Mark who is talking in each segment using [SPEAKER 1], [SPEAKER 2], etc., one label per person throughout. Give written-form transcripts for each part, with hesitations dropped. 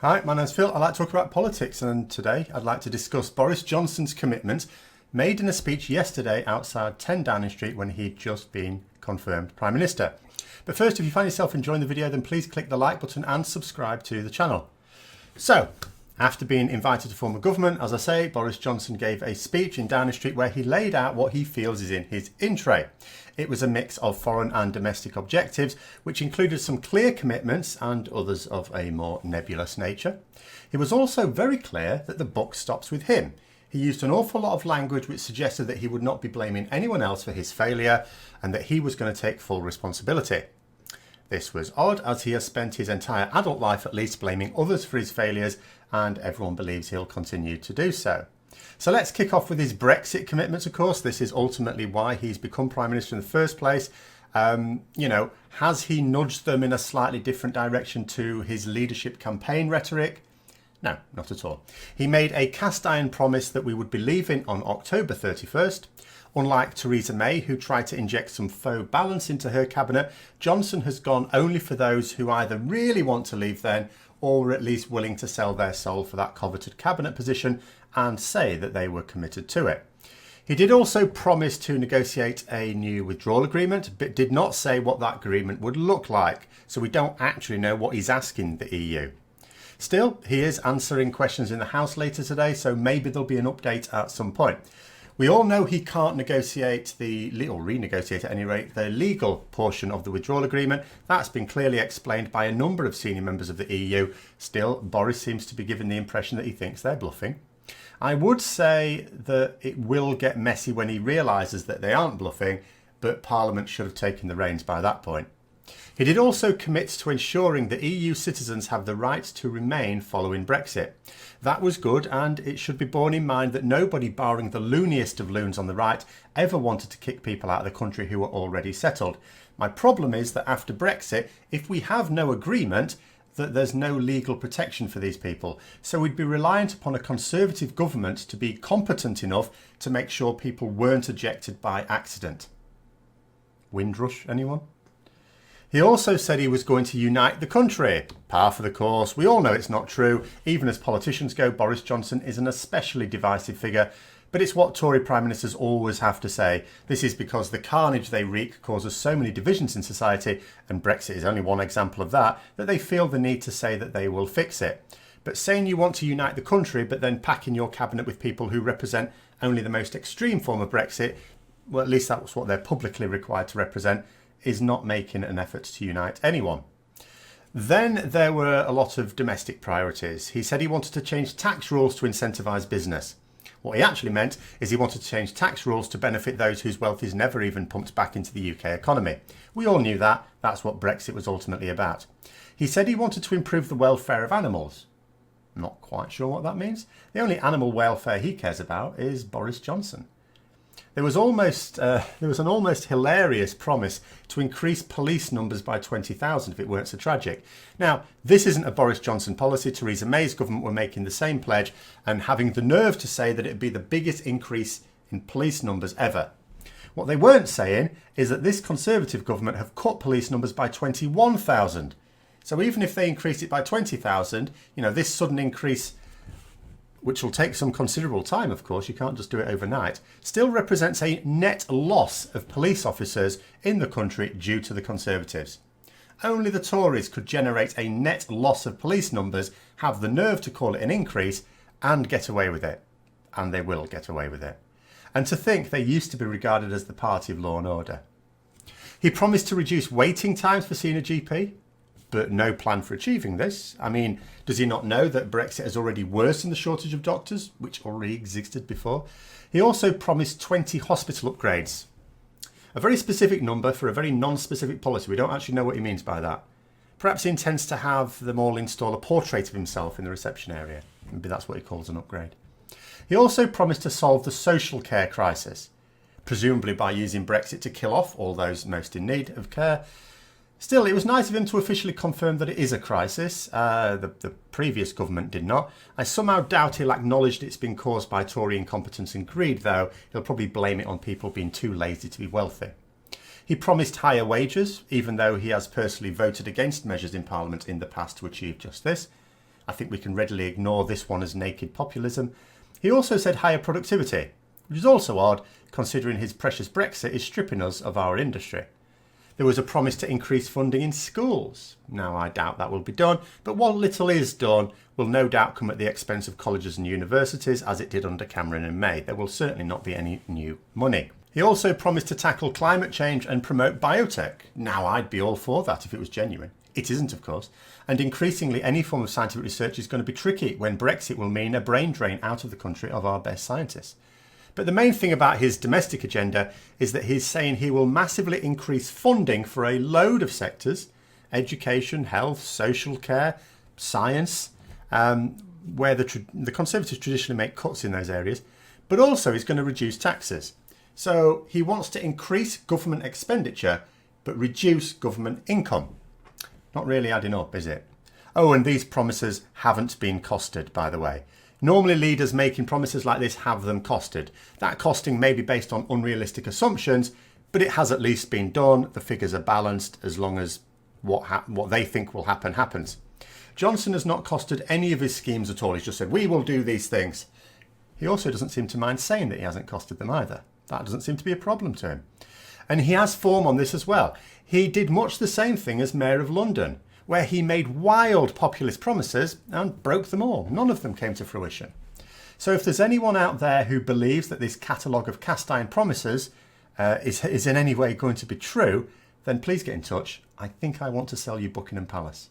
[SPEAKER 1] Hi, my name's Phil. I like to talk about politics, and today I'd like to discuss Boris Johnson's commitment made in a speech yesterday outside 10 Downing Street when he'd just been confirmed Prime Minister. But first, if you find yourself enjoying the video, then please click the like button and subscribe to the channel. So, after being invited to form a government, as I say, Boris Johnson gave a speech in Downing Street where he laid out what he feels is in his in-tray. It was a mix of foreign and domestic objectives, which included some clear commitments and others of a more nebulous nature. He was also very clear that the buck stops with him. He used an awful lot of language which suggested that he would not be blaming anyone else for his failure and that he was going to take full responsibility. This was odd, as he has spent his entire adult life at least blaming others for his failures, and everyone believes he'll continue to do so. So let's kick off with his Brexit commitments, of course. This is ultimately why he's become Prime Minister in the first place. Has he nudged them in a slightly different direction to his leadership campaign rhetoric? No, not at all. He made a cast iron promise that we would be leaving on October 31st. Unlike Theresa May, who tried to inject some faux balance into her cabinet, Johnson has gone only for those who either really want to leave then or are at least willing to sell their soul for that coveted cabinet position and say that they were committed to it. He did also promise to negotiate a new withdrawal agreement, but did not say what that agreement would look like, so we don't actually know what he's asking the EU. Still, he is answering questions in the House later today, so maybe there'll be an update at some point. We all know he can't negotiate or renegotiate at any rate, the legal portion of the withdrawal agreement. That's been clearly explained by a number of senior members of the EU. Still, Boris seems to be given the impression that he thinks they're bluffing. I would say that it will get messy when he realises that they aren't bluffing, but Parliament should have taken the reins by that point. He did also commit to ensuring that EU citizens have the right to remain following Brexit. That was good, and it should be borne in mind that nobody, barring the looniest of loons on the right, ever wanted to kick people out of the country who were already settled. My problem is that after Brexit, if we have no agreement, that there's no legal protection for these people. So we'd be reliant upon a Conservative government to be competent enough to make sure people weren't ejected by accident. Windrush, anyone? He also said he was going to unite the country. Par for the course. We all know it's not true. Even as politicians go, Boris Johnson is an especially divisive figure. But it's what Tory Prime Ministers always have to say. This is because the carnage they wreak causes so many divisions in society, and Brexit is only one example of that they feel the need to say that they will fix it. But saying you want to unite the country, but then packing your cabinet with people who represent only the most extreme form of Brexit, well, at least that's what they're publicly required to represent, is not making an effort to unite anyone. Then there were a lot of domestic priorities. He said he wanted to change tax rules to incentivise business. What he actually meant is he wanted to change tax rules to benefit those whose wealth is never even pumped back into the UK economy. We all knew that. That's what Brexit was ultimately about. He said he wanted to improve the welfare of animals. Not quite sure what that means. The only animal welfare he cares about is Boris Johnson. There was an almost hilarious promise to increase police numbers by 20,000 if it weren't so tragic. Now, this isn't a Boris Johnson policy. Theresa May's government were making the same pledge and having the nerve to say that it'd be the biggest increase in police numbers ever. What they weren't saying is that this Conservative government have cut police numbers by 21,000. So even if they increase it by 20,000, this sudden increase, which will take some considerable time, of course, you can't just do it overnight, still represents a net loss of police officers in the country due to the Conservatives. Only the Tories could generate a net loss of police numbers, have the nerve to call it an increase, and get away with it. And they will get away with it. And to think they used to be regarded as the party of law and order. He promised to reduce waiting times for seeing a GP. But no plan for achieving this. I mean, does he not know that Brexit has already worsened the shortage of doctors, which already existed before? He also promised 20 hospital upgrades. A very specific number for a very non-specific policy. We don't actually know what he means by that. Perhaps he intends to have them all install a portrait of himself in the reception area. Maybe that's what he calls an upgrade. He also promised to solve the social care crisis, presumably by using Brexit to kill off all those most in need of care. Still, it was nice of him to officially confirm that it is a crisis. The previous government did not. I somehow doubt he'll acknowledge that it's been caused by Tory incompetence and greed, though. He'll probably blame it on people being too lazy to be wealthy. He promised higher wages, even though he has personally voted against measures in Parliament in the past to achieve just this. I think we can readily ignore this one as naked populism. He also said higher productivity, which is also odd considering his precious Brexit is stripping us of our industry. There was a promise to increase funding in schools. Now, I doubt that will be done, but what little is done will no doubt come at the expense of colleges and universities, as it did under Cameron in May. There will certainly not be any new money. He also promised to tackle climate change and promote biotech. Now, I'd be all for that if it was genuine. It isn't, of course. And increasingly, any form of scientific research is going to be tricky when Brexit will mean a brain drain out of the country of our best scientists. But the main thing about his domestic agenda is that he's saying he will massively increase funding for a load of sectors: education, health, social care, science, where the Conservatives traditionally make cuts in those areas. But also he's going to reduce taxes. So he wants to increase government expenditure, but reduce government income. Not really adding up, is it? Oh, and these promises haven't been costed, by the way. Normally leaders making promises like this have them costed. That costing may be based on unrealistic assumptions, but it has at least been done. The figures are balanced as long as what they think will happen happens. Johnson has not costed any of his schemes at all. He's just said, we will do these things. He also doesn't seem to mind saying that he hasn't costed them either. That doesn't seem to be a problem to him. And he has form on this as well. He did much the same thing as Mayor of London, where he made wild populist promises and broke them all. None of them came to fruition. So if there's anyone out there who believes that this catalogue of cast iron promises is in any way going to be true, then please get in touch. I think I want to sell you Buckingham Palace.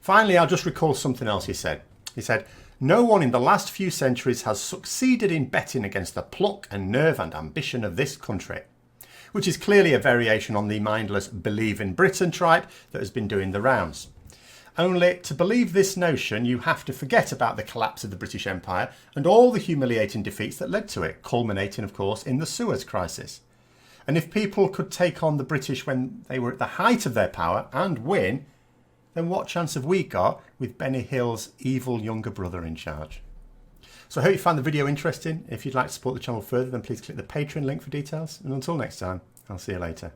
[SPEAKER 1] Finally, I'll just recall something else he said. He said, no one in the last few centuries has succeeded in betting against the pluck and nerve and ambition of this country, which is clearly a variation on the mindless believe in Britain tripe that has been doing the rounds. Only to believe this notion, you have to forget about the collapse of the British Empire and all the humiliating defeats that led to it, culminating, of course, in the Suez Crisis. And if people could take on the British when they were at the height of their power and win, then what chance have we got with Benny Hill's evil younger brother in charge? So I hope you found the video interesting. If you'd like to support the channel further, then please click the Patreon link for details. And until next time, I'll see you later.